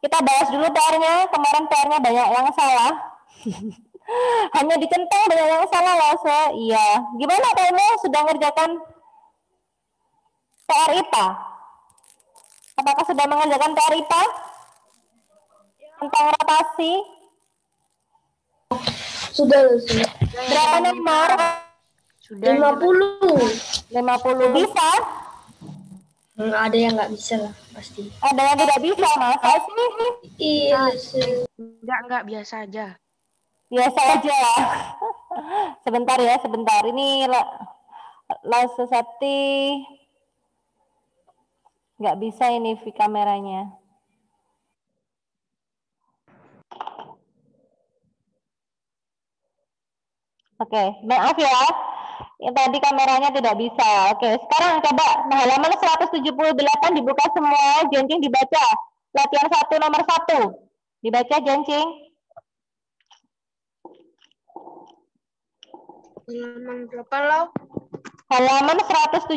Kita bahas dulu PR-nya. Kemarin PR-nya banyak yang salah. Hanya dicentang banyak yang salah loh. Iya. Gimana kamu sudah ngerjakan PR IPA? Apakah sudah mengerjakan PR IPA? Tentang rotasi? Sudah. Berapa nomor? Sudah 50. 50 bisa? Ada yang nggak bisa lah pasti. Ada yang tidak bisa, masa sih? Iya. Enggak, biasa aja. Biasa aja. Sebentar ya, sebentar. Ini Lasesati nggak bisa ini kameranya. Oke, maaf ya. Yang tadi kameranya tidak bisa. Oke, sekarang coba halaman 178 dibuka semua, Jencing dibaca. Latihan 1 nomor 1. Dibaca Jencing. Halaman berapa, Lau? Halaman 178.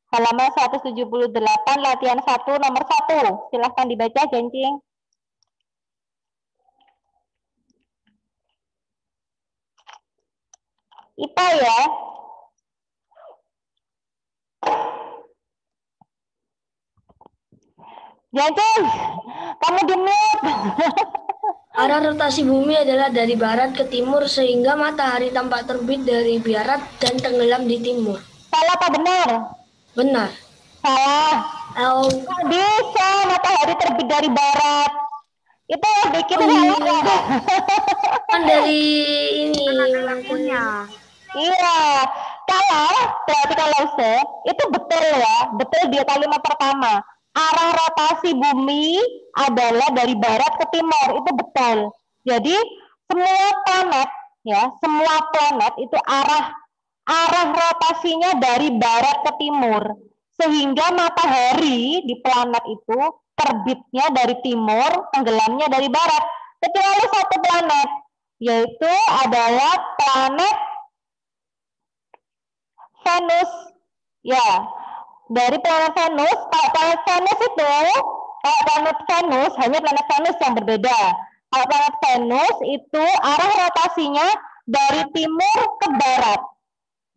Halaman 178 latihan 1 nomor 1. Silahkan dibaca Jencing. IPA ya. Jencing, kamu di-mute. Arah rotasi bumi adalah dari barat ke timur sehingga matahari tampak terbit dari barat dan tenggelam di timur. Salah apa benar? Benar. Salah. Nggak bisa matahari terbit dari barat. Itu bikin salah. Kan dari ini. Punya. Iya. Berarti kalau itu betul ya. Betul dia kalimat pertama. Arah rotasi bumi adalah dari barat ke timur. Itu betul. Jadi semua planet ya, semua planet itu arah rotasinya dari barat ke timur. Sehingga matahari di planet itu terbitnya dari timur, tenggelamnya dari barat. Kecuali satu planet, yaitu adalah planet Venus. Ya, dari planet Venus, kalau planet Venus itu, hanya planet Venus yang berbeda. Kalau planet Venus itu arah rotasinya dari timur ke barat.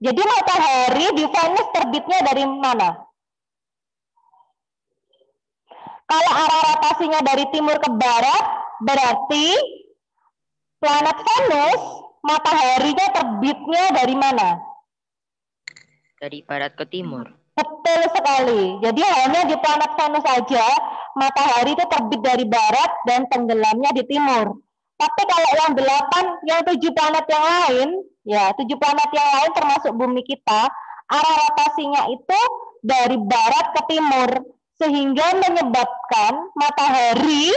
Jadi matahari di Venus terbitnya dari mana? Kalau arah rotasinya dari timur ke barat, berarti planet Venus mataharinya terbitnya dari mana? Dari barat ke timur. Betul sekali. Jadi hanya di planet Venus saja matahari itu terbit dari barat dan tenggelamnya di timur. Tapi kalau yang 7 planet yang lain, ya 7 planet yang lain termasuk bumi kita, arah rotasinya itu dari barat ke timur, sehingga menyebabkan matahari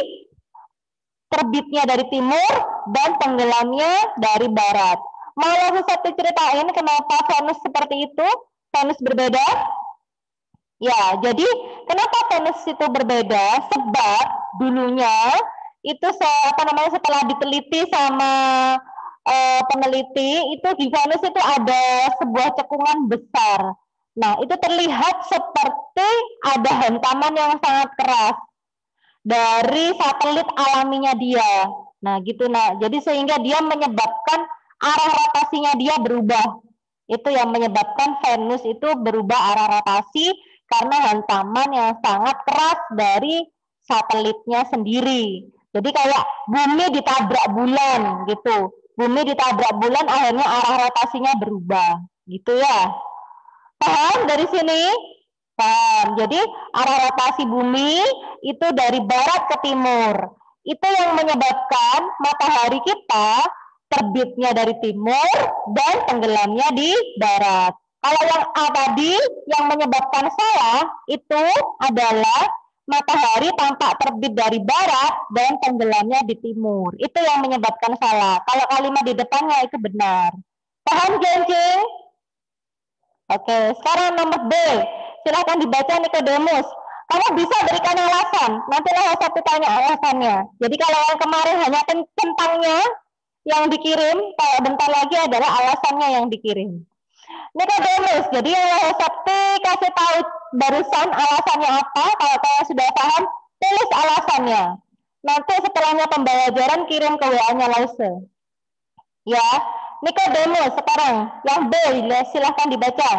terbitnya dari timur dan tenggelamnya dari barat. Mau langsung satu ceritain kenapa Venus seperti itu? Venus berbeda? Ya, jadi kenapa Venus itu berbeda? Sebab dulunya itu setelah diteliti sama peneliti, itu di Venus itu ada sebuah cekungan besar. Nah, itu terlihat seperti ada hantaman yang sangat keras dari satelit alaminya dia. Nah, gitu. Nah, jadi sehingga dia menyebabkan arah rotasinya dia berubah. Itu yang menyebabkan Venus itu berubah arah rotasi karena hantaman yang sangat keras dari satelitnya sendiri. Jadi kayak bumi ditabrak bulan gitu. Bumi ditabrak bulan akhirnya arah rotasinya berubah. Gitu ya. Paham dari sini? Paham. Jadi arah rotasi bumi itu dari barat ke timur. Itu yang menyebabkan matahari kita terbitnya dari timur dan tenggelamnya di barat. Kalau yang A tadi yang menyebabkan salah itu adalah matahari tampak terbit dari barat dan tenggelamnya di timur. Itu yang menyebabkan salah. Kalau kalimat di depannya itu benar. Paham, Jencing? Oke, sekarang nomor B. Silahkan dibaca Nikodemus. Kamu bisa berikan alasan. Nantilah satu tanya alasannya. Jadi kalau yang kemarin hanya tentangnya yang dikirim, kalau bentar lagi adalah alasannya yang dikirim. Nikodemus. Jadi yang Sakti kasih tahu barusan alasannya apa. Kalau kalian sudah paham, Tulis alasannya. Nanti setelahnya pembelajaran kirim ke WA-nya Lause. Ya, Nikodemus sekarang. Yang B, silahkan dibaca.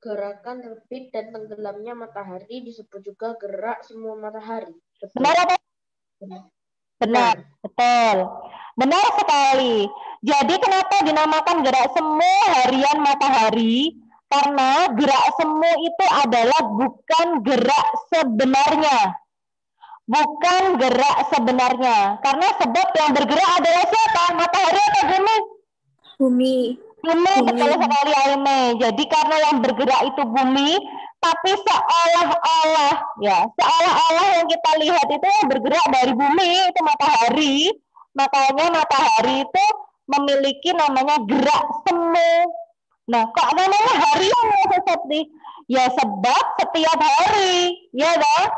Gerakan terbit dan tenggelamnya matahari disebut juga gerak semu matahari. Benar apa? Benar, betul. Benar sekali. Jadi kenapa dinamakan gerak semu harian matahari? Karena gerak semu itu adalah bukan gerak sebenarnya. Bukan gerak sebenarnya. Karena sebab yang bergerak adalah siapa? Matahari atau bumi? Bumi. Bumi, betul sekali Aime. Jadi karena yang bergerak itu bumi, tapi seolah-olah yang kita lihat itu yang bergerak dari bumi itu matahari. Makanya matahari itu memiliki namanya gerak semu. Nah, kok namanya harian ya Sesepti? Ya sebab setiap hari, ya kan?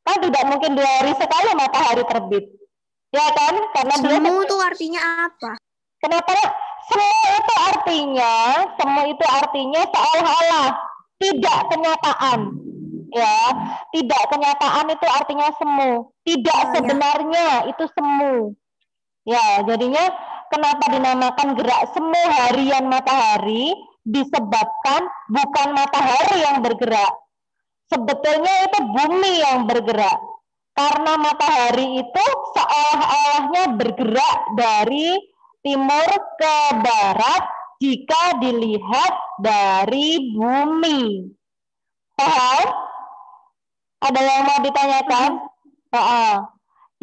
Kan tidak mungkin 2 hari sekali matahari terbit. Ya kan? Karena Semu itu artinya apa? Kenapa? Semu itu artinya seolah-olah, tidak kenyataan. Ya, tidak kenyataan itu artinya semu. Tidak sebenarnya itu semu. Ya, jadinya kenapa dinamakan gerak semu harian matahari? Disebabkan bukan matahari yang bergerak. Sebetulnya itu bumi yang bergerak. Karena matahari itu seolah-olahnya bergerak dari timur ke barat jika dilihat dari bumi. Paham? Ada yang mau ditanyakan?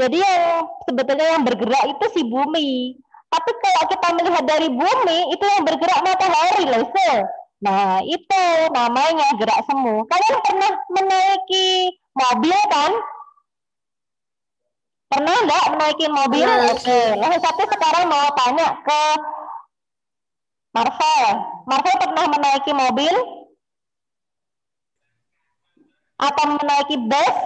Jadi yang sebetulnya yang bergerak itu si bumi. Tapi kalau kita melihat dari bumi, itu yang bergerak matahari loh. Nah, itu namanya gerak semu. Kalian pernah menaiki mobil kan? Pernah nggak menaiki mobil? Oke. Lalu satu sekarang mau tanya ke Marvel. Marvel pernah menaiki mobil? Atau menaiki bus?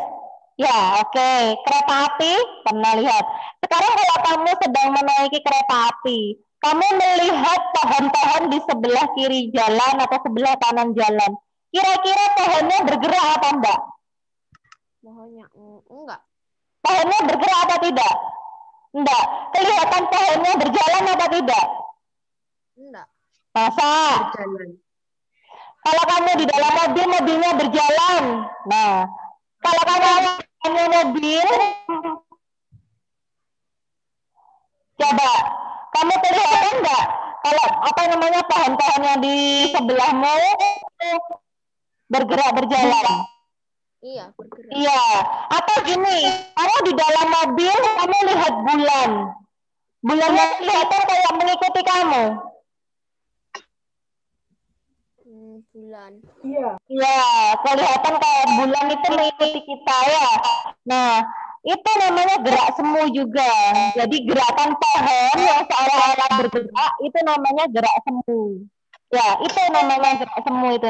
Ya, oke. Kereta api? Pernah lihat. Sekarang kalau kamu sedang menaiki kereta api, kamu melihat pohon-pohon di sebelah kiri jalan atau sebelah kanan jalan. Kira-kira pohonnya bergerak atau enggak? Pohonnya enggak. Pohonnya bergerak atau tidak? Enggak. Kelihatan pohonnya berjalan atau tidak? Enggak. Masa? Berjalan. Kalau kamu di dalam mobil, mobilnya berjalan. Nah, kalau kamu punya mobil, coba kamu kelihatan enggak? Kalau pohon-pohon yang di sebelahmu bergerak berjalan. Iya, bergerak. Iya. Atau gini, kamu di dalam mobil, kamu lihat bulan. Bulannya kelihatan kayak mengikuti kamu. Bulan. Iya, kelihatan kayak bulan itu mengikuti kita ya. Nah, itu namanya gerak semu juga. Jadi gerakan pohon yang seolah-olah bergerak itu namanya gerak semu. Ya, itu namanya gerak semu itu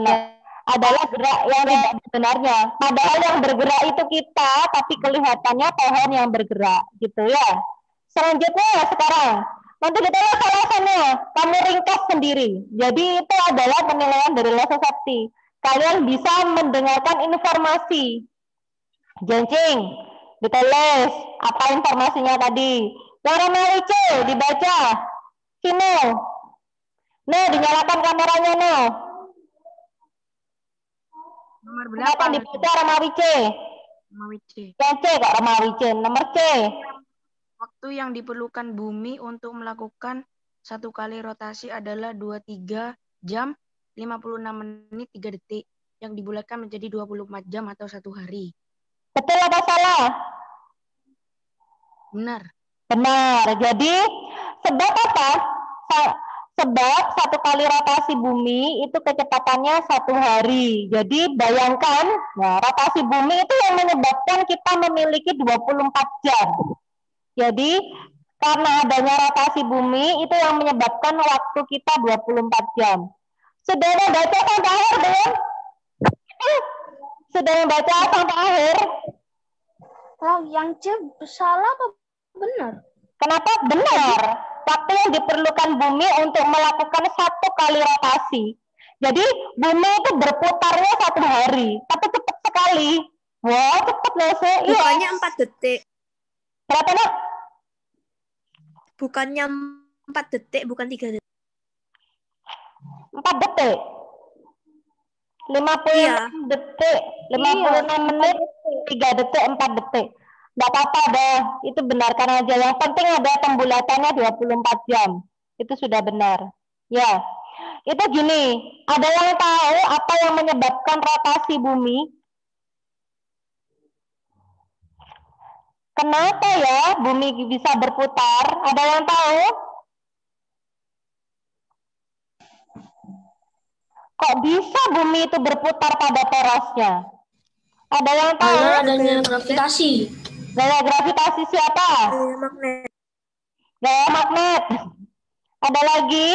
adalah gerak yang tidak sebenarnya. Padahal yang bergerak itu kita, tapi kelihatannya pohon yang bergerak, gitu ya. Selanjutnya sekarang, nanti kita lihat alasannya. Kamu ringkas sendiri. Jadi itu adalah penilaian dari Lasa Sakti. Kalian bisa mendengarkan informasi. Jencing, ditulis apa informasinya tadi. Yang Ramawice dibaca. Sino. Nah, dinyalakan kameranya, no. Nomor Silakan berapa? dibaca Ramawice. Ramawice. Yang C kok Ramawice. Nomor C. Waktu yang diperlukan bumi untuk melakukan 1 kali rotasi adalah 23 jam 56 menit 3 detik yang dibulatkan menjadi 24 jam atau 1 hari. Betul atau salah? Benar. Benar. Jadi sebab apa? Sebab 1 kali rotasi bumi itu kecepatannya 1 hari. Jadi bayangkan, nah, rotasi bumi itu yang menyebabkan kita memiliki 24 jam. Jadi karena adanya rotasi bumi itu yang menyebabkan waktu kita 24 jam. Sudah membaca sampai akhir belum? Sudah membaca sampai akhir? Yang C salah apa benar? Kenapa benar? Waktu yang diperlukan bumi untuk melakukan 1 kali rotasi. Jadi bumi itu berputarnya 1 hari, tapi cepat sekali. Wah, cepat loh, Se. Iya. Bukannya 4 detik. Berapa, Nak? Bukannya 4 detik, bukan 3 detik. 4 detik. 56 Iya. detik, 56 menit, 3 detik, 4 detik. Nggak apa-apa deh, itu benarkan aja. Yang penting ada pembulatannya 24 jam. Itu sudah benar. Ya, itu gini, ada yang tahu apa yang menyebabkan rotasi bumi? Kenapa ya bumi bisa berputar? Ada yang tahu? Kok bisa bumi itu berputar pada torosnya? Ada yang tahu? Karena adanya gravitasi. Gaya gravitasi siapa? Magnet. Gaya magnet. Ada lagi?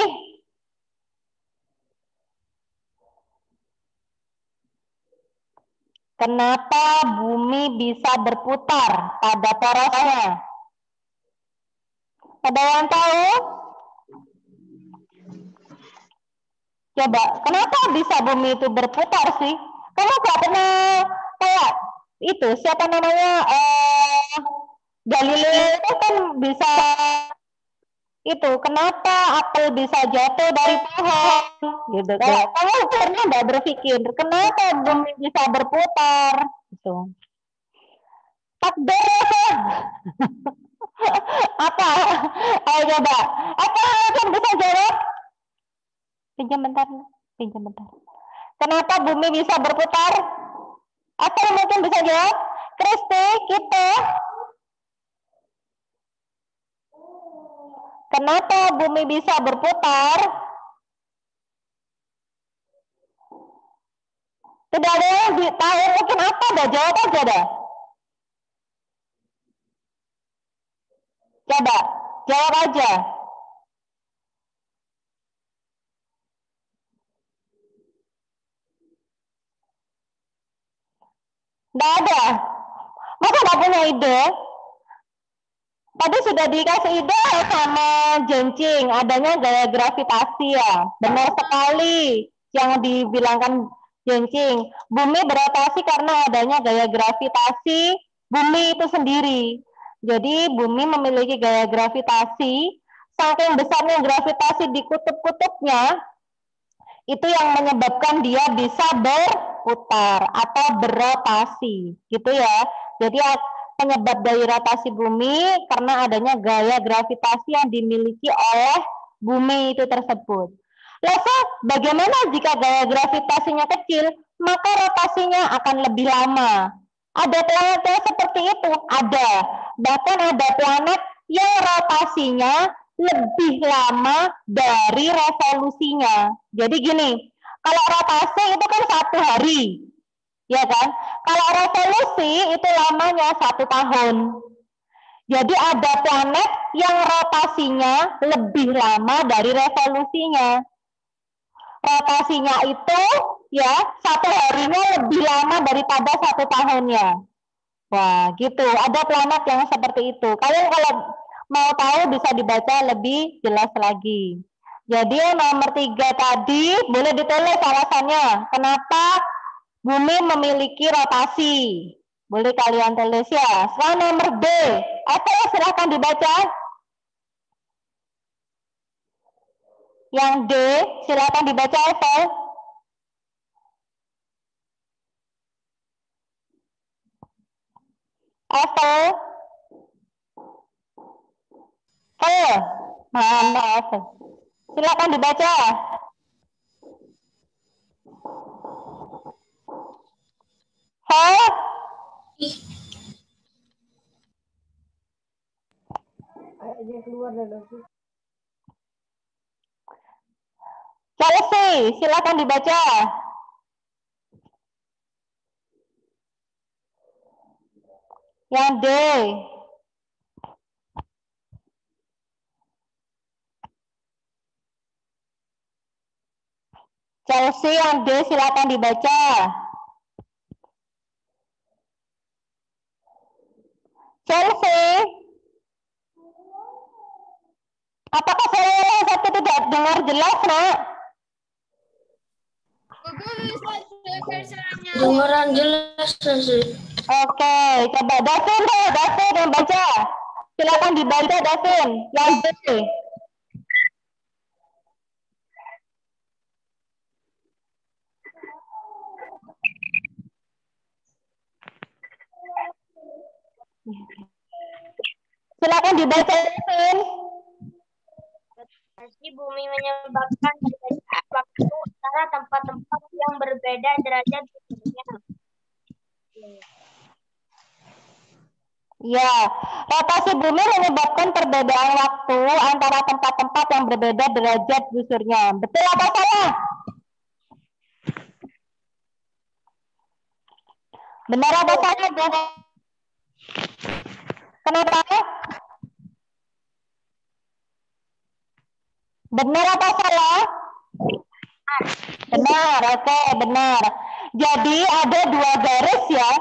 Kenapa bumi bisa berputar pada torosnya? Ada yang tahu? Coba, kenapa bisa bumi itu berputar sih? Kamu gak pernah kayak itu, siapa namanya? Galileo itu kan bisa itu, kenapa apel bisa jatuh dari pohon? Gitu. Kalau kamu pernah nggak berpikir, kenapa bumi bisa berputar? Gitu. Takdir ya. Apa? Ayo coba. Apa yang bisa jawab? Pinjam bentar. Kenapa bumi bisa berputar? Apa yang mungkin bisa jawab? Kristi, kita. Kenapa bumi bisa berputar? Tidak ada yang tahu mungkin apa dah, jawab aja dah. Coba, jawab aja. Nggak ada. Masa nggak punya ide? Tadi sudah dikasih ide sama Jencing, adanya gaya gravitasi ya. Benar sekali yang dibilangkan Jencing. Bumi berotasi karena adanya gaya gravitasi bumi itu sendiri. Jadi bumi memiliki gaya gravitasi, saking besarnya gravitasi di kutub-kutubnya, itu yang menyebabkan dia bisa berputar atau berotasi. Gitu ya. Jadi penyebab dari rotasi bumi karena adanya gaya gravitasi yang dimiliki oleh bumi itu tersebut. Lalu bagaimana jika gaya gravitasinya kecil? Maka rotasinya akan lebih lama. Ada planet yang seperti itu? Ada. Bahkan ada planet yang rotasinya lebih lama dari revolusinya. Jadi gini, kalau rotasi itu kan 1 hari. Ya kan? Kalau revolusi itu lamanya 1 tahun. Jadi ada planet yang rotasinya lebih lama dari revolusinya. Rotasinya itu ya 1 harinya lebih lama daripada 1 tahunnya. Wah, gitu. Ada planet yang seperti itu. Kalian kalau mau tahu bisa dibaca lebih jelas lagi. Jadi nomor 3 tadi boleh ditulis alasannya. Kenapa bumi memiliki rotasi? Boleh kalian tulis ya. Sekarang nomor B. Apa ya, silahkan dibaca. Yang D, silahkan dibaca Eva. Eva. Maaf. Silakan dibaca. Chelsea, silakan dibaca. Yang D. Chelsea yang D silakan dibaca. Chelsea. Apakah saya satu tidak dengar jelas, Nak? Dengaran jelas sih. Oke, coba Davin deh, Davin yang baca. Silakan dibaca Davin, yang B. Silakan dibaca Davin. Rotasi bumi menyebabkan perbedaan waktu antara tempat-tempat yang berbeda derajat bujurnya. Ya, rotasi bumi menyebabkan perbedaan waktu antara tempat-tempat yang berbeda derajat busurnya. Betul atau salah? Benar atau salah, Bu? Kenapa? Benar atau salah? Benar, oke, benar. Jadi ada dua garis ya,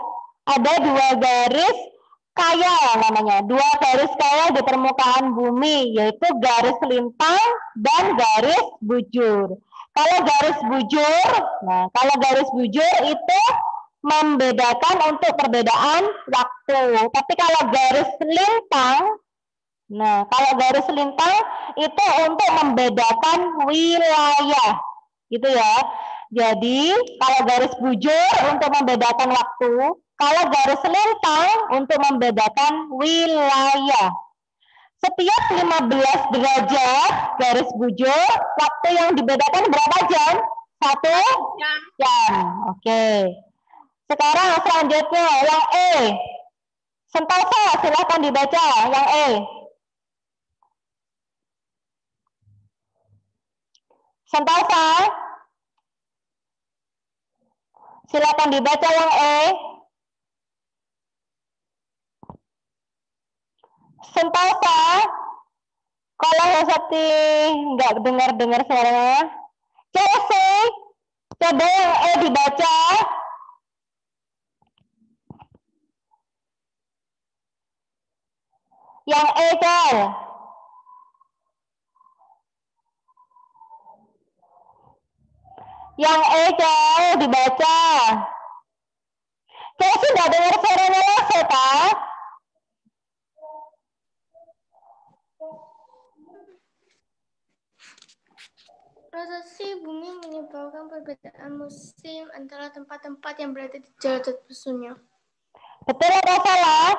ada dua garis kayal namanya, dua garis kayal di permukaan bumi, yaitu garis lintang dan garis bujur. Kalau garis bujur itu membedakan untuk perbedaan waktu. Tapi kalau garis lintang, itu untuk membedakan wilayah, gitu ya. Jadi kalau garis bujur untuk membedakan waktu, kalau garis lintang untuk membedakan wilayah. Setiap 15 derajat garis bujur, waktu yang dibedakan berapa jam? 1 jam. Oke. Sekarang selanjutnya yang E. Sentosa, silakan dibaca yang E. Sentosa, silakan dibaca yang E. Sentosa, kalau Hesati nggak dengar suaranya. Chelsea, coba yang E dibaca. Yang E, Cal. Yang E, Cal, dibaca. Chelsea nggak dengar suaranya Lase, Pak. Rotasi bumi menyebabkan perbedaan musim antara tempat-tempat yang berada di derajat busurnya. Betul atau salah?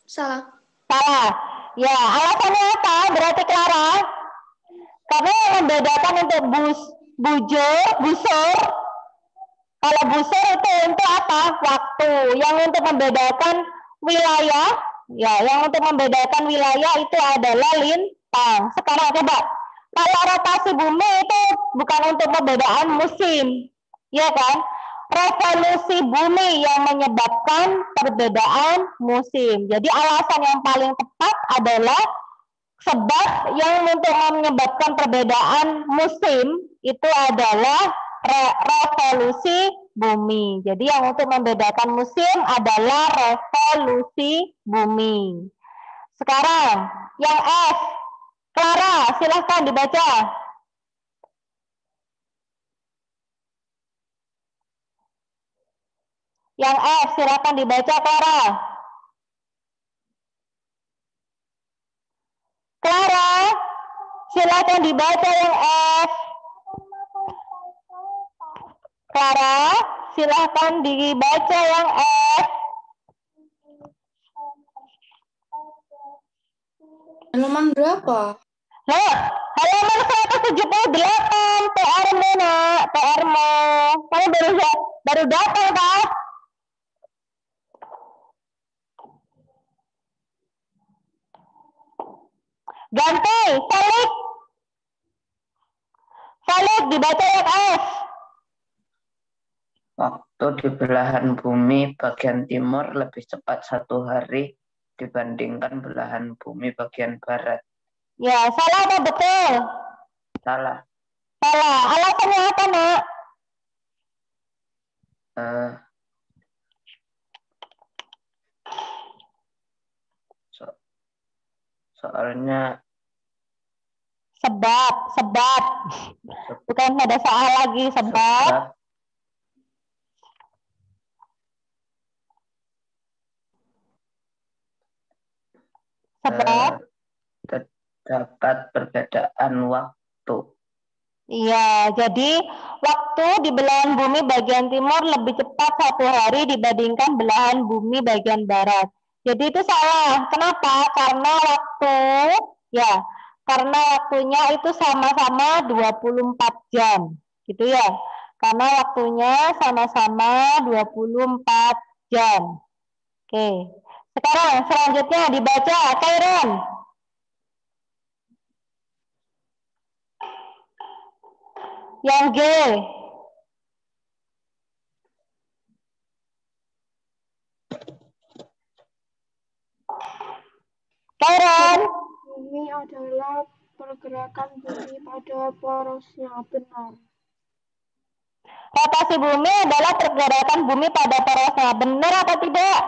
Salah. Salah. Ya, alasannya apa? Berarti Clara? Karena yang membedakan untuk busur. Kalau busur itu untuk apa? Waktu. Yang untuk membedakan wilayah, itu adalah lintang. Sekarang coba, kalau rotasi bumi itu bukan untuk perbedaan musim, ya kan? Revolusi bumi yang menyebabkan perbedaan musim. Jadi alasan yang paling tepat adalah sebab yang untuk menyebabkan perbedaan musim itu adalah revolusi bumi. Jadi yang untuk membedakan musim adalah revolusi bumi. Sekarang yang F. Clara, silahkan dibaca. Yang F, silakan dibaca, Clara. Clara, silakan dibaca yang F. Clara, silakan dibaca yang F. Halaman berapa? Loh, halaman 178, PR-mu, Nak. PR-mu. Kamu baru datang, Pak. Ganti, Falik dibaca yang F. Waktu di belahan bumi bagian timur lebih cepat 1 hari dibandingkan belahan bumi bagian barat. Ya, salah atau betul? Salah. Salah. Alasannya apa, Nak? Soalnya sebab. Bukan ada soal lagi, sebab. Sebab terdapat perbedaan waktu. iya, jadi waktu di belahan bumi bagian timur lebih cepat 1 hari dibandingkan belahan bumi bagian barat. Jadi itu salah. Kenapa? Karena waktunya itu sama-sama 24 jam. Gitu ya. Karena waktunya sama-sama 24 jam. Oke. Sekarang selanjutnya dibaca, Kairon. Yang G. Kairon. Ini adalah pergerakan bumi pada porosnya. Benar. Rotasi bumi adalah pergerakan bumi pada porosnya. Benar atau tidak?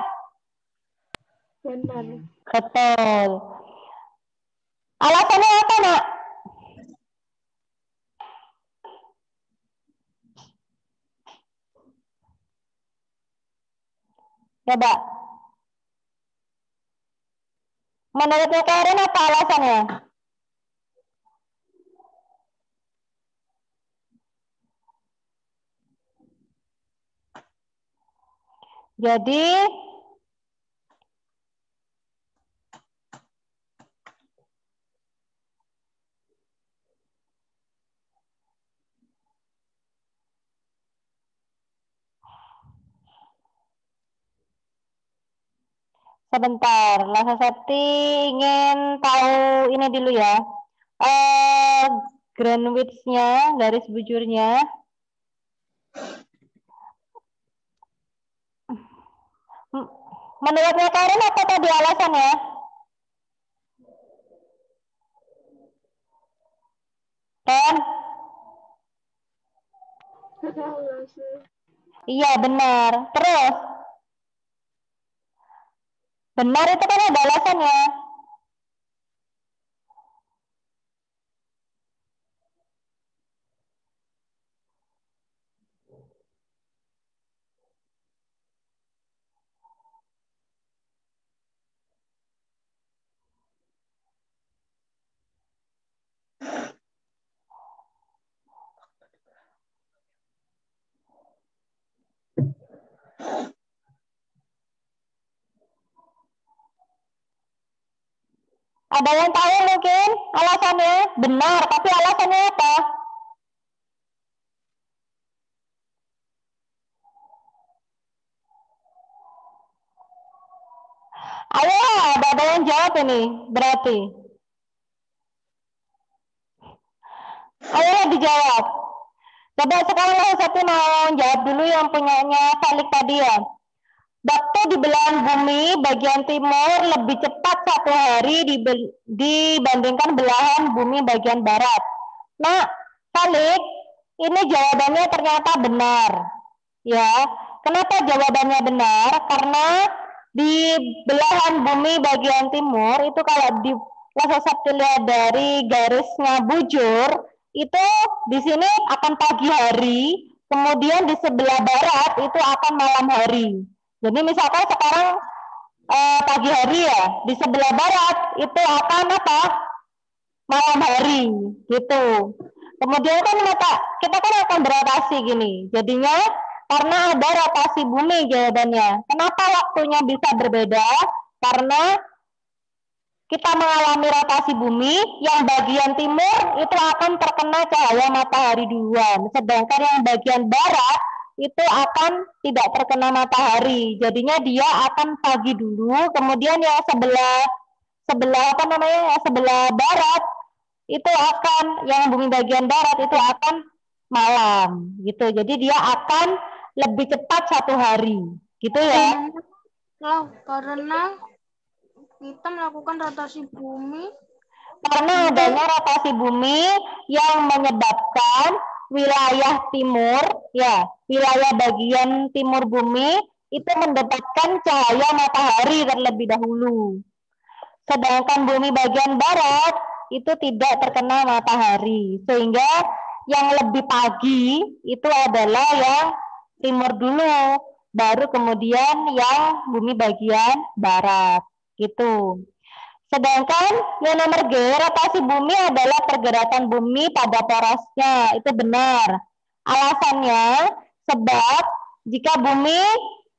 Benar. Betul. Alasannya apa, Nak? Coba. Menurutnya Karen apa alasannya? Jadi sebentar, Lasa Septi ingin tahu ini dulu ya. Greenwich-nya, garis bujurnya. Menurutnya Karen apa tadi alasannya? Kan? Iya, benar. Terus? Benar itu kan ada alasannya. Ada yang tahu mungkin alasannya? Benar, tapi alasannya apa? Ayo, ada yang jawab ini, berarti. Ayo dijawab. Coba sekarang satu mau jawab dulu yang punyanya Falik tadi ya. Waktu di belahan bumi bagian timur lebih cepat 1 hari dibandingkan belahan bumi bagian barat. Nah, Falik, ini jawabannya ternyata benar. Ya, kenapa jawabannya benar? Karena di belahan bumi bagian timur itu kalau di lihat dari garisnya bujur itu di sini akan pagi hari, kemudian di sebelah barat itu akan malam hari. Jadi misalkan sekarang pagi hari ya, di sebelah barat itu akan apa? Malam hari, gitu. Kemudian kan kita kan akan berotasi gini. Jadinya karena ada rotasi bumi jawabannya. Kenapa waktunya bisa berbeda? Karena kita mengalami rotasi bumi, yang bagian timur itu akan terkena cahaya matahari duluan. Sedangkan yang bagian barat itu akan tidak terkena matahari. Jadinya dia akan pagi dulu, kemudian yang sebelah barat itu akan, yang bumi bagian barat itu akan malam gitu. Jadi dia akan lebih cepat 1 hari gitu ya. Karena kita melakukan rotasi bumi. Karena adanya rotasi bumi yang menyebabkan wilayah timur, ya, wilayah bagian timur bumi itu mendapatkan cahaya matahari terlebih dahulu. Sedangkan bumi bagian barat itu tidak terkena matahari, sehingga yang lebih pagi itu adalah yang timur dulu, baru kemudian yang bumi bagian barat, gitu. Sedangkan yang nomor G, rotasi bumi adalah pergerakan bumi pada porosnya. Itu benar. Alasannya, sebab jika bumi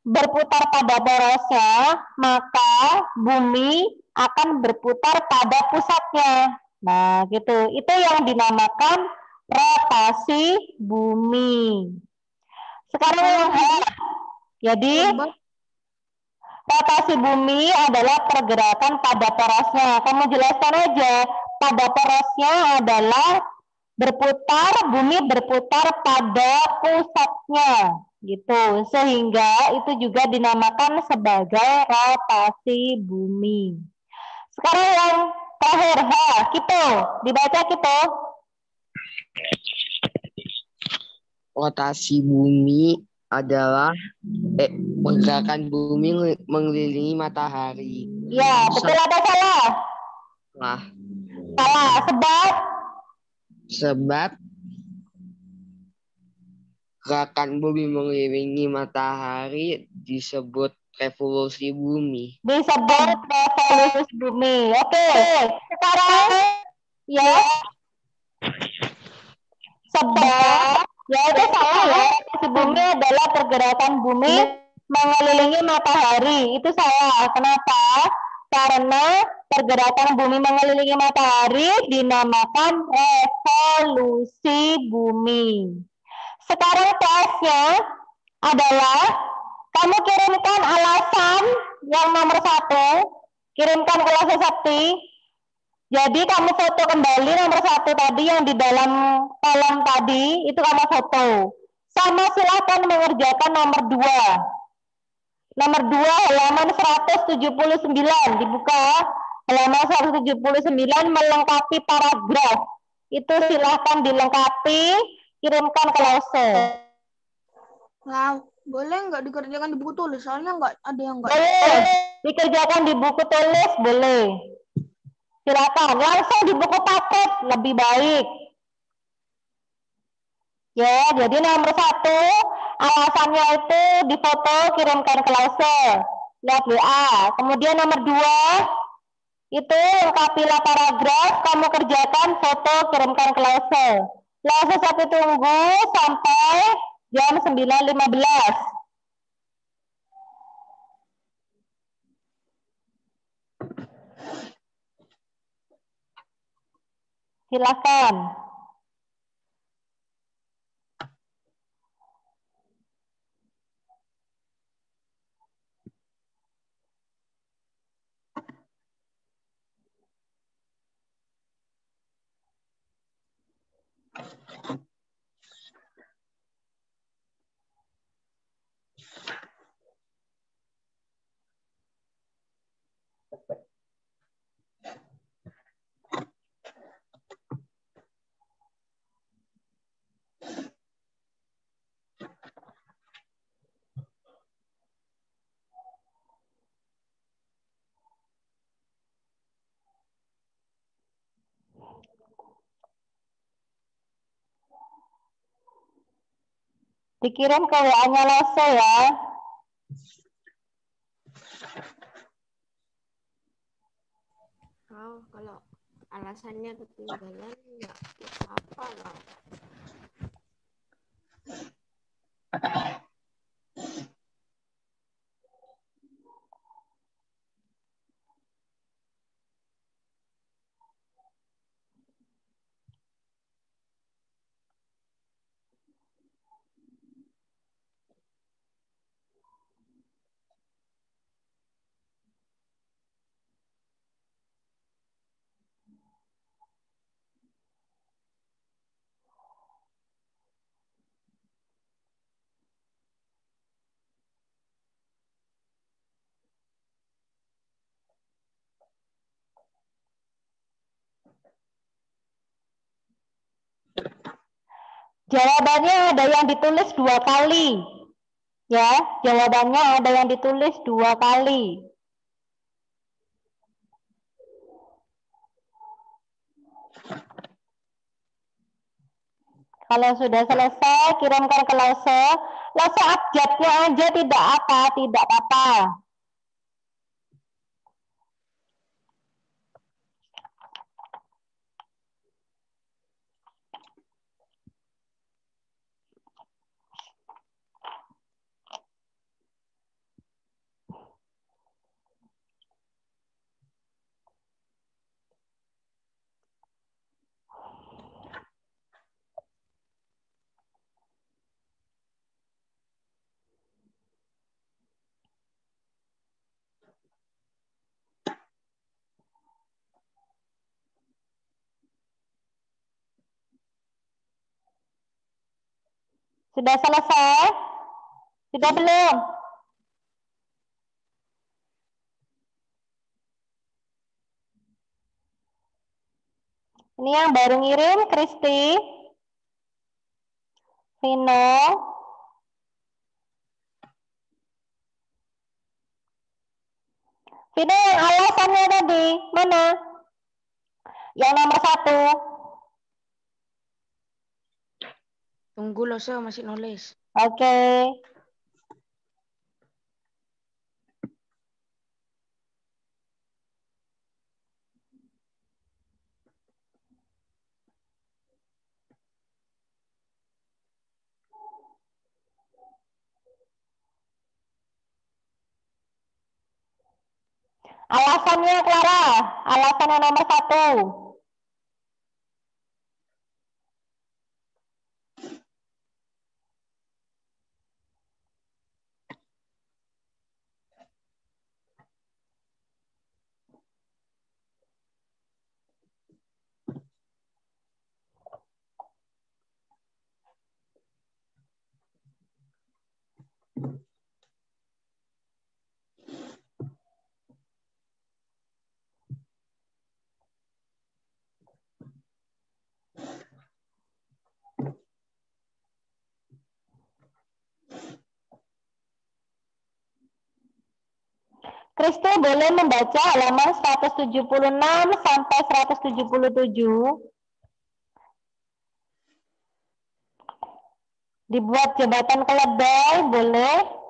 berputar pada porosnya, maka bumi akan berputar pada pusatnya. Nah, gitu. Itu yang dinamakan rotasi bumi. Sekarang yang H. Jadi, rotasi bumi adalah pergerakan pada porosnya. Kamu jelaskan aja. Pada porosnya adalah berputar, bumi berputar pada pusatnya. Gitu. Sehingga itu juga dinamakan sebagai rotasi bumi. Sekarang yang terakhir, Kito. Dibaca Kito. Rotasi bumi adalah pergerakan bumi mengelilingi matahari. Ya, betul atau salah? Salah. Sebab gerakan bumi mengelilingi matahari disebut revolusi bumi. Disebut revolusi bumi. Oke. Sekarang ya. Sebab ya itu salah ya. Revolusi bumi adalah pergerakan bumi mengelilingi matahari. Itu salah. Kenapa? Karena pergerakan bumi mengelilingi matahari dinamakan revolusi bumi. Sekarang PS-nya adalah kamu kirimkan alasan yang nomor 1, kirimkan ke kelas Sakti. Jadi kamu foto kembali nomor 1 tadi yang di dalam kolom tadi, itu kamu foto. Sama silakan mengerjakan nomor 2. Nomor 2 halaman 179, dibuka halaman 179 melengkapi paragraf. Itu silakan dilengkapi, kirimkan ke Lose. Wow, boleh nggak dikerjakan di buku tulis? Soalnya nggak ada yang nggak. Boleh, dikerjakan di buku tulis, boleh. Silakan, langsung di buku paket, lebih baik. Ya, jadi nomor 1, alasannya itu difoto, kirimkan ke Lose. Lihat WA. Kemudian nomor 2, itu lengkapilah paragraf, kamu kerjakan, foto, kirimkan ke Lose. Lose Sakti tunggu sampai jam 9.15. Silakan. Dikirim ke WA-nya Lose ya. Oh, kalau alasannya ketinggalan ya apa lah. Jawabannya ada yang ditulis 2 kali. Ya, jawabannya ada yang ditulis 2 kali. Kalau sudah selesai, kirimkan ke Lose. Lose abjadnya aja tidak apa-apa. Sudah selesai? Sudah belum? Ini yang baru ngirim, Kristi. Vino. Vino yang alasannya tadi, mana? Yang nomor 1. Tunggu loh, So, masih nulis. Oke. Alasannya Clara, alasannya nomor 1. Kristi boleh membaca halaman 176 sampai 177. Dibuat jembatan keledai, boleh.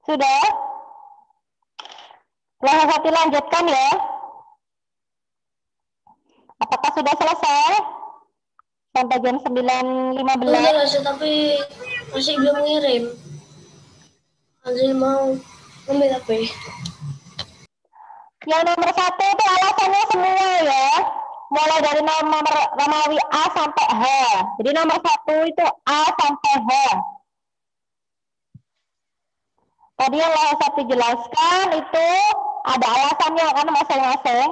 Sudah? Hati lanjutkan ya. Apakah sudah selesai? Sampai jam 9.15. Selesai, tapi masih belum ngirim. Azil mau ambil HP. Yang nomor 1 itu alasannya semua ya. Mulai dari nomor Romawi A sampai H. Jadi nomor 1 itu A sampai H. Tadi yang satu jelaskan itu ada alasannya kan masing-masing.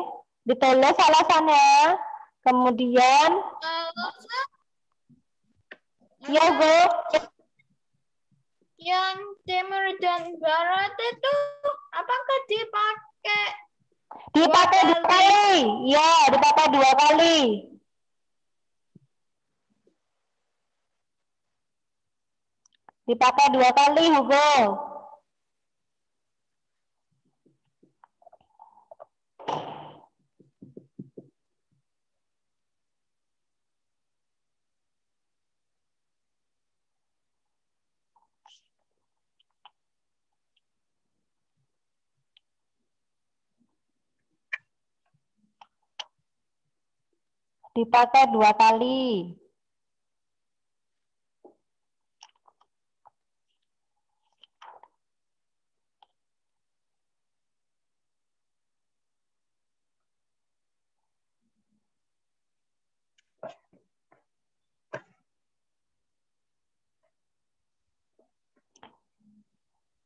Ditulis alasannya. Kemudian ya Bu. Yang timur dan barat itu apakah dipakai? Dipakai 2 kali. Ya, dipakai 2 kali. Dipakai 2 kali, Hugo. Dipakai 2 kali.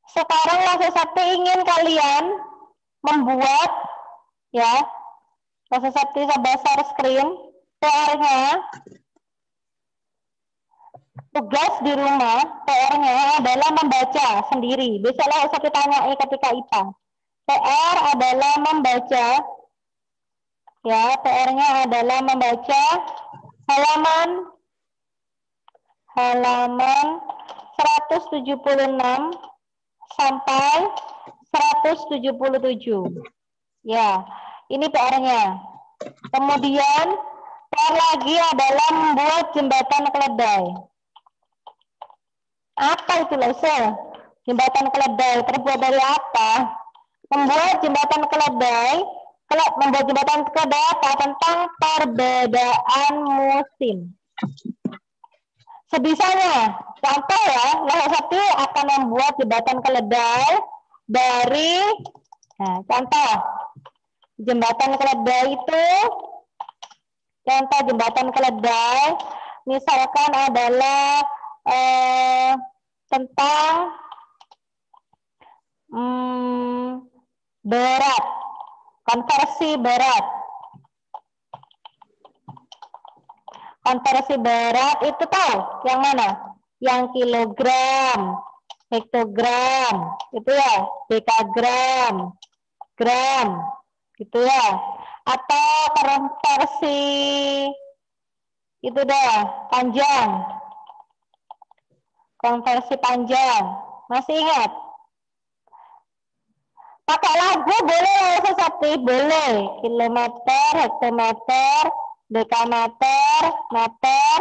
Sekarang langsung satu ingin kalian membuat ya Proses seperti coba share screen. PR-nya, tugas di rumah, PR-nya adalah membaca sendiri. Besoklah usah ditanyai ketika IPA. PR adalah membaca, ya, PR-nya adalah membaca halaman 176 sampai 177. Ya, ini PR-nya. Kemudian PR lagi adalah membuat jembatan keledai. Apa itu Lesa? Jembatan keledai terbuat dari apa? Membuat jembatan keledai, membuat jembatan keledai apa? Tentang perbedaan musim. Sebisanya, contoh ya, Lesa akan membuat jembatan keledai dari, nah, contoh jembatan keledai itu, contoh jembatan keledai, misalkan adalah tentang berat, konversi berat. Konversi berat itu tahu yang mana? Yang kilogram, hektogram, itu ya, dekagram, gram, gitu ya. Atau konversi itu dah panjang, konversi panjang, masih ingat? Pakai lagu boleh seperti boleh, kilometer, hektometer, dekameter, meter,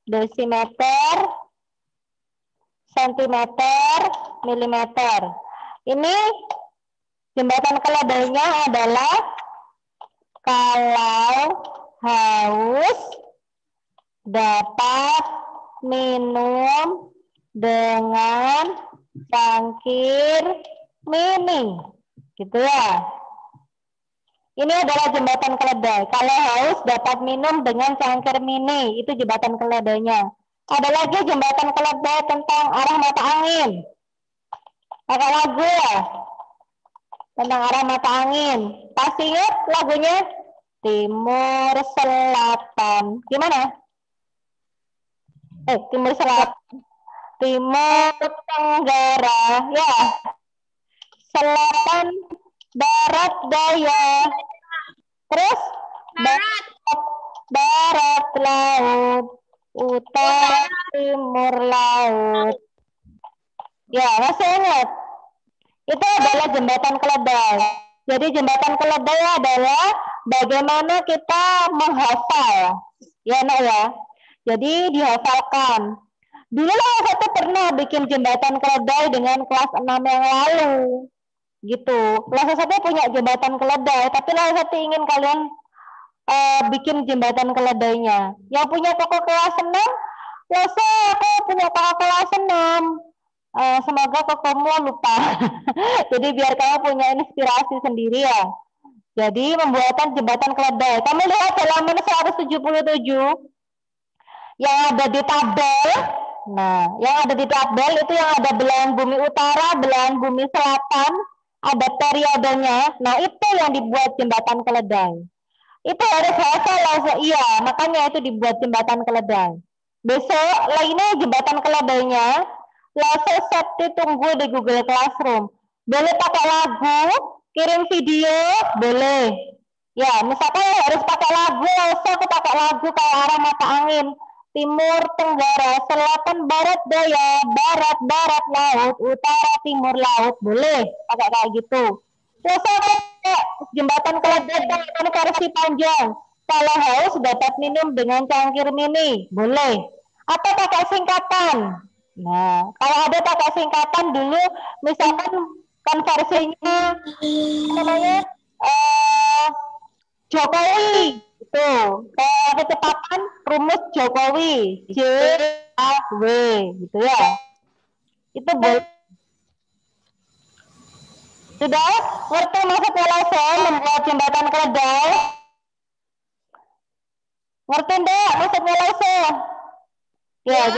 desimeter, sentimeter, milimeter. Ini jembatan keledainya adalah kalau haus dapat minum dengan cangkir mini, gitu ya. Ini adalah jembatan keledai. Kalau haus dapat minum dengan cangkir mini, itu jembatan keledainya. Ada lagi jembatan keledai tentang arah mata angin. Pakai lagu ya, tentang arah mata angin. Pasti ingat lagunya? Timur Selatan. Gimana? Timur Selatan. Timur Tenggara, ya. Selatan, barat, daya. Terus barat laut, utara, timur laut. Ya, masih ingat? Itu adalah jembatan keledai. Jadi jembatan keledai adalah bagaimana kita menghafal. Ya, Nak ya. Jadi dihafalkan. Dulu saya pernah bikin jembatan keledai dengan kelas 6 yang lalu. Gitu. Kelas 1 punya jembatan keledai, tapi kelas 1 ingin kalian bikin jembatan keledainya. Yang punya toko kelas 6, aku punya toko kelas 6. Semoga tokomu lupa. Jadi biar kamu punya inspirasi sendiri ya. Jadi pembuatan jembatan keledai. Kamu lihat halaman 177 yang ada di tabel. Nah, yang ada di tabel itu yang ada belahan bumi utara, belahan bumi selatan, ada periodenya. Nah, itu yang dibuat jembatan keledai. Itu harus hafal, iya, makanya itu dibuat jembatan keledai. Besok lainnya jembatan keledainya, Lasa Septi tunggu di Google Classroom. Boleh pakai lagu, kirim video, boleh. Ya, misalkan harus pakai lagu, Lasa aku pakai lagu kayak arah mata angin. Timur, tenggara, selatan, barat, daya, barat, barat, laut, utara, timur, laut. Boleh pakai kayak gitu. Terus jembatan keledai dengan versi panjang. Kalau haus dapat minum dengan cangkir mini. Boleh. Atau pakai singkatan. Nah, kalau ada pakai singkatan dulu, misalkan konversinya namanya Jokowi. Itu kecepatan rumus Jokowi JAW gitu ya. Itu boleh. Sudah ngerti maksud Lasa membuat jembatan keledai? Ngerti enggak maksudnya Lasa? Ya,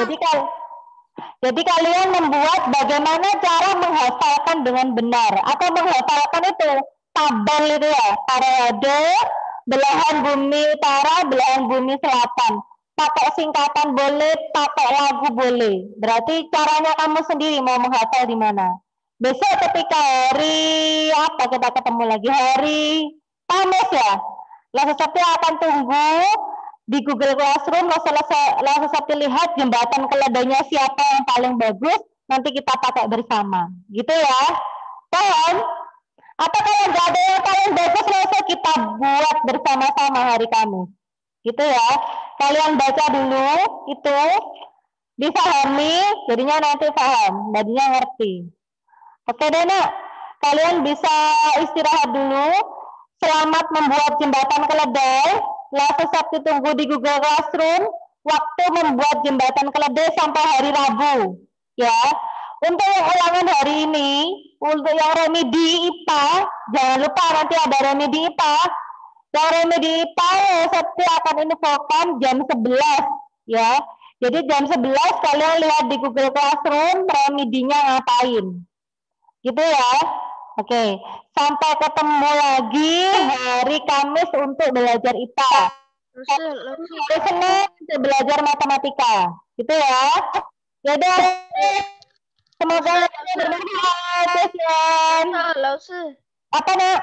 jadi kalian membuat bagaimana cara menghafalkan dengan benar atau menghafalkan itu tabel itu ya, periode, belahan bumi utara, belahan bumi selatan. Pakai singkatan boleh, pakai lagu boleh. Berarti caranya kamu sendiri mau menghafal di mana. Besok ketika hari apa kita ketemu lagi, hari Kamis ya. Langsung Sabtu akan tunggu di Google Classroom, langsung Sabtu lihat jembatan keledainya siapa yang paling bagus, nanti kita pakai bersama. Gitu ya. Paham? Atau kalau nggak ada yang paling bagus, langsung kita buat bersama-sama hari Kamis. Gitu ya. Kalian baca dulu, itu dipahami, jadinya nanti paham, jadinya ngerti. Oke deh nak, kalian bisa istirahat dulu. Selamat membuat jembatan keledai. Langsung Sabtu tunggu di Google Classroom. Waktu membuat jembatan keledai sampai hari Rabu. Ya. Untuk yang ulangan hari ini, untuk yang remedi IPA, jangan lupa nanti ada remedi IPA. Yang remedi IPA Sabtu akan infokan jam 11. Ya. Jadi jam 11 kalian lihat di Google Classroom remedinya ngapain. Gitu ya. Oke, sampai ketemu lagi hari Kamis untuk belajar IPA. Hari Senin untuk belajar matematika. Gitu ya. Yaudah. Semoga bermanfaat, ya. Apa nak?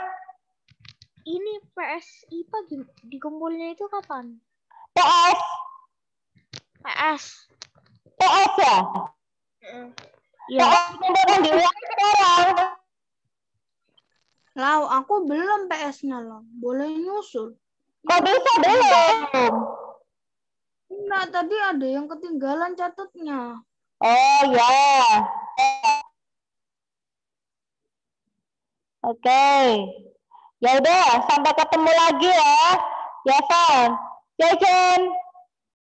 Ini PS IPA dikumpulnya itu kapan? PS. PS ya? Iya. PS diulang sekarang. Lau, aku belum PS-nya Lau. Boleh nyusul. Kok bisa belum? Enggak, tadi ada yang ketinggalan catatnya. Oh ya. Oke. Ya udah, sampai ketemu lagi ya. Ya San. Ya Jen.